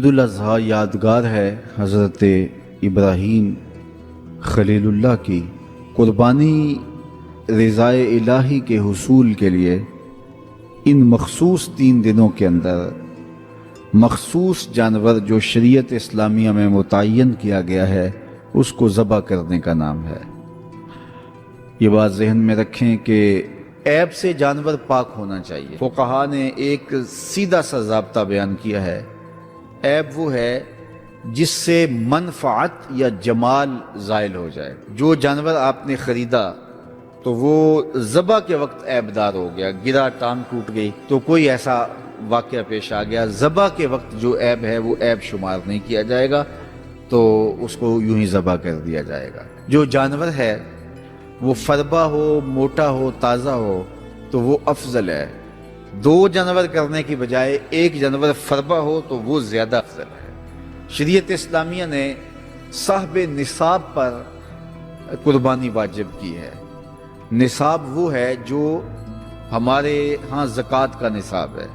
عید الاضحیٰ یادگار ہے حضرت ابراہیم خلیل اللہ کی قربانی رضائے الہی کے حصول کے لیے ان مخصوص 3 دنوں کے اندر مخصوص جانور جو شریعت اسلامیہ میں متعین کیا گیا ہے اس کو ذبح کرنے کا نام ہے۔ یہ بات ذہن میں رکھیں کہ عیب سے جانور پاک ہونا چاہیے۔ فقہا نے ایک سیدھا سا ضابطہ بیان کیا ہے، عیب وہ ہے جس سے منفعت یا جمال زائل ہو جائے۔ جو جانور آپ نے خریدا تو وہ ذبح کے وقت عیب دار ہو گیا، گرا، ٹانگ ٹوٹ گئی تو کوئی ایسا واقعہ پیش آ گیا، ذبح کے وقت جو عیب ہے وہ عیب شمار نہیں کیا جائے گا، تو اس کو یوں ہی ذبح کر دیا جائے گا۔ جو جانور ہے وہ فربا ہو، موٹا ہو، تازہ ہو تو وہ افضل ہے۔ 2 جانور کرنے کی بجائے 1 جانور فربا ہو تو وہ زیادہ افضل ہے۔ شریعت اسلامیہ نے صاحب نصاب پر قربانی واجب کی ہے۔ نصاب وہ ہے جو ہمارے ہاں زکوٰۃ کا نصاب ہے،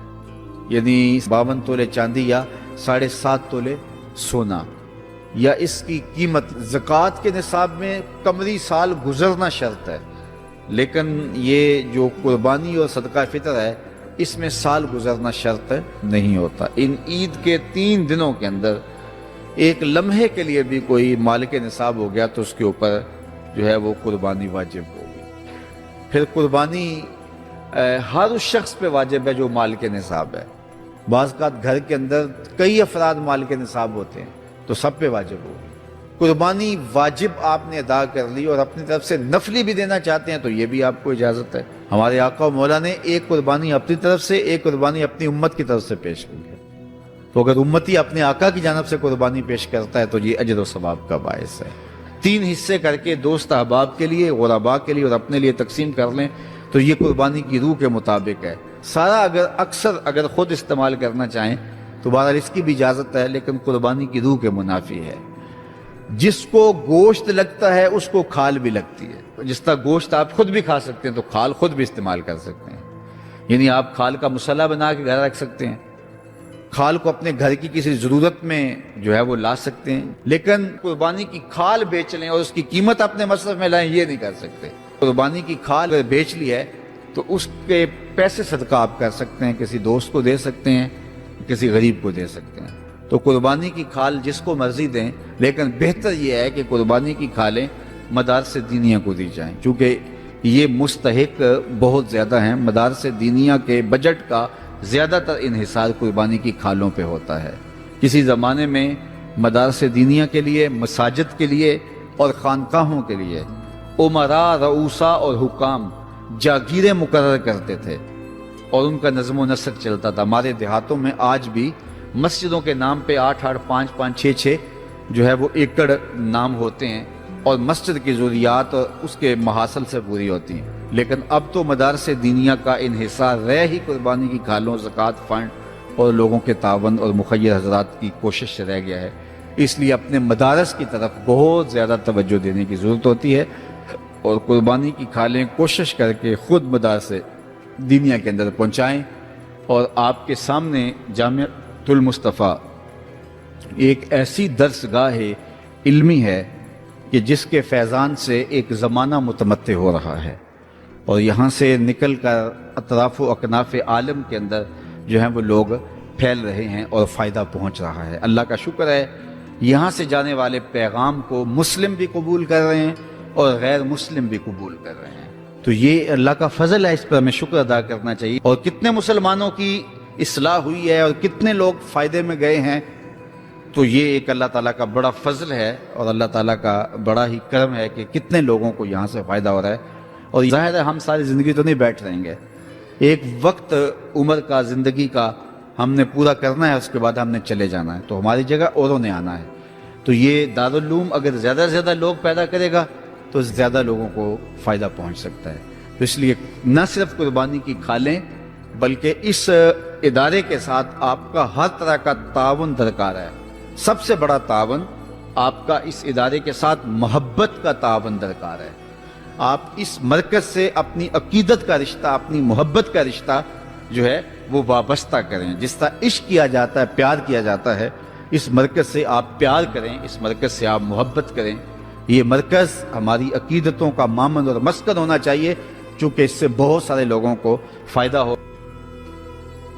یعنی 52 تولے چاندی یا 7.5 تولے سونا، یا اس کی قیمت۔ زکوٰۃ کے نصاب میں قمری سال گزرنا شرط ہے، لیکن یہ جو قربانی اور صدقہ فطر ہے اس میں سال گزرنا شرط نہیں ہوتا۔ ان عید کے 3 دنوں کے اندر ایک لمحے کے لیے بھی کوئی مالک نصاب ہو گیا تو اس کے اوپر جو ہے وہ قربانی واجب ہوگی۔ پھر قربانی ہر اس شخص پہ واجب ہے جو مالک نصاب ہے۔ بعض اوقات گھر کے اندر کئی افراد مالک نصاب ہوتے ہیں تو سب پہ واجب ہوگی۔ قربانی واجب آپ نے ادا کر لی اور اپنی طرف سے نفلی بھی دینا چاہتے ہیں تو یہ بھی آپ کو اجازت ہے۔ ہمارے آقا و مولا نے ایک قربانی اپنی طرف سے، ایک قربانی اپنی امت کی طرف سے پیش کی ہے، تو اگر امتی اپنے آقا کی جانب سے قربانی پیش کرتا ہے تو یہ اجر و ثواب کا باعث ہے۔ 3 حصے کر کے دوست احباب کے لیے، غرباء کے لیے اور اپنے لیے تقسیم کر لیں تو یہ قربانی کی روح کے مطابق ہے۔ سارا اگر خود استعمال کرنا چاہیں تو بہرحال اس کی بھی اجازت ہے، لیکن قربانی کی روح کے منافی ہے۔ جس کو گوشت لگتا ہے اس کو کھال بھی لگتی ہے۔ جس طرح گوشت آپ خود بھی کھا سکتے ہیں تو کھال خود بھی استعمال کر سکتے ہیں، یعنی آپ کھال کا مسلح بنا کے گھر رکھ سکتے ہیں، کھال کو اپنے گھر کی کسی ضرورت میں جو ہے وہ لا سکتے ہیں، لیکن قربانی کی کھال بیچ لیں اور اس کی قیمت اپنے مصرف میں لائیں یہ نہیں کر سکتے۔ قربانی کی کھال اگر بیچ لی ہے تو اس کے پیسے صدقہ آپ کر سکتے ہیں، کسی دوست کو دے سکتے ہیں، کسی غریب کو دے سکتے ہیں۔ تو قربانی کی کھال جس کو مرضی دیں، لیکن بہتر یہ ہے کہ قربانی کی کھالیں مدارس دینیہ کو دی جائیں، چونکہ یہ مستحق بہت زیادہ ہیں۔ مدارس دینیہ کے بجٹ کا زیادہ تر انحصار قربانی کی کھالوں پہ ہوتا ہے۔ کسی زمانے میں مدارس دینیہ کے لیے، مساجد کے لیے اور خانقاہوں کے لیے امراء، رؤوسا اور حکام جاگیریں مقرر کرتے تھے اور ان کا نظم و نسق چلتا تھا۔ ہمارے دیہاتوں میں آج بھی مسجدوں کے نام پہ 8-8، 5-5، 6-6 جو ہے وہ ایکڑ نام ہوتے ہیں اور مسجد کی ضروریات اس کے محاصل سے پوری ہوتی ہیں، لیکن اب تو مدارس دینیہ کا انحصار رہ ہی قربانی کی کھالوں، زکوٰۃ فنڈ اور لوگوں کے تعاون اور مخیر حضرات کی کوشش سے رہ گیا ہے۔ اس لیے اپنے مدارس کی طرف بہت زیادہ توجہ دینے کی ضرورت ہوتی ہے اور قربانی کی کھالیں کوشش کر کے خود مدارس دینیہ کے اندر پہنچائیں۔ اور آپ کے سامنے جامعۃ المصطفیٰ ایک ایسی درسگاہ علمی ہے کہ جس کے فیضان سے ایک زمانہ متمتع ہو رہا ہے اور یہاں سے نکل کر اطراف و اکناف عالم کے اندر جو ہیں وہ لوگ پھیل رہے ہیں اور فائدہ پہنچ رہا ہے۔ اللہ کا شکر ہے، یہاں سے جانے والے پیغام کو مسلم بھی قبول کر رہے ہیں اور غیر مسلم بھی قبول کر رہے ہیں، تو یہ اللہ کا فضل ہے، اس پر ہمیں شکر ادا کرنا چاہیے۔ اور کتنے مسلمانوں کی اصلاح ہوئی ہے اور کتنے لوگ فائدے میں گئے ہیں، تو یہ ایک اللہ تعالیٰ کا بڑا فضل ہے اور اللہ تعالیٰ کا بڑا ہی کرم ہے کہ کتنے لوگوں کو یہاں سے فائدہ ہو رہا ہے۔ اور ظاہر ہے ہم ساری زندگی تو نہیں بیٹھ رہیں گے، ایک وقت عمر کا، زندگی کا ہم نے پورا کرنا ہے، اس کے بعد ہم نے چلے جانا ہے، تو ہماری جگہ اوروں نے آنا ہے۔ تو یہ دارالعلوم اگر زیادہ سے زیادہ لوگ پیدا کرے گا تو زیادہ لوگوں کو فائدہ پہنچ سکتا ہے۔ تو اس لیے نہ صرف قربانی کی کھالیں بلکہ اس ادارے کے ساتھ آپ کا ہر طرح کا تعاون درکار ہے۔ سب سے بڑا تعاون آپ کا اس ادارے کے ساتھ محبت کا تعاون درکار ہے۔ آپ اس مرکز سے اپنی عقیدت کا رشتہ، اپنی محبت کا رشتہ جو ہے وہ وابستہ کریں۔ جس طرح عشق کیا جاتا ہے، پیار کیا جاتا ہے، اس مرکز سے آپ پیار کریں، اس مرکز سے آپ محبت کریں۔ یہ مرکز ہماری عقیدتوں کا مامن اور مسکن ہونا چاہیے، چونکہ اس سے بہت سارے لوگوں کو فائدہ ہو۔